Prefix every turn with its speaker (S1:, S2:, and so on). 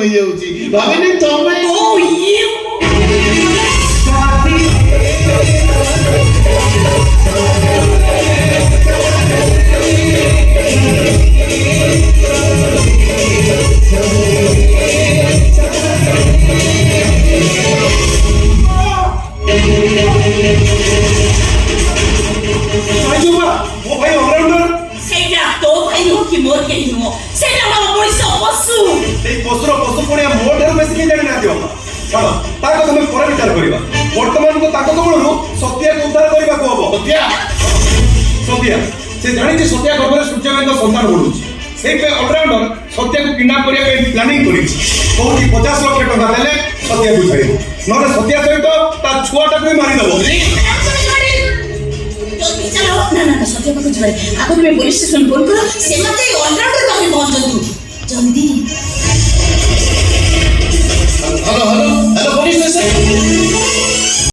S1: ହୋଇ ଯାଉଛି ଭାବିନି ତମେ
S2: ପଶୁ ପଣିଆ ମୋ ଠାରୁ ବେଶୀ କେହି ଜାଣିନାହାନ୍ତି ବାପା। ଛାଡ଼ ତା କଥା ଆମେ ପରେ ବିଚାର କରିବା। ବର୍ତ୍ତମାନ ତ ତାଙ୍କ କବଳରୁ ସତ୍ୟାକୁ ଉଦ୍ଧାର କରିବାକୁ ହବ। ସତ୍ୟା ସେ ଜାଣିଛି ସତ୍ୟା ଗର୍ଭରେ ସୂର୍ଯ୍ୟକାନ୍ତ ସନ୍ତାନ ବଢୁଛି। ସେଇଥିପାଇଁ ଅଲରାଉଣ୍ଡର ସତ୍ୟାକୁ କିଡନାପ କରିବା ପାଇଁ ପ୍ଲାନିଂ କରିଛି। କହୁଛି 50 ଲକ୍ଷ ଟଙ୍କା ଦେଲେ ସତ୍ୟାକୁ ଛାଡ଼ିବ, ନହେଲେ ସତ୍ୟା ସହିତ ତା ଛୁଆଟାକୁ ବି ମାରିଦେବ।
S3: ସତ୍ୟ ପାଖକୁ ଯିବା ଆଗ ତୁମେ ପୋଲିସ ଷ୍ଟେସନ ଫୋନ କର, ସେମାନେ ଅଲରାଉଣ୍ଡର ପାଖରେ ପହଞ୍ଚନ୍ତୁ ଜଲ୍ଦି।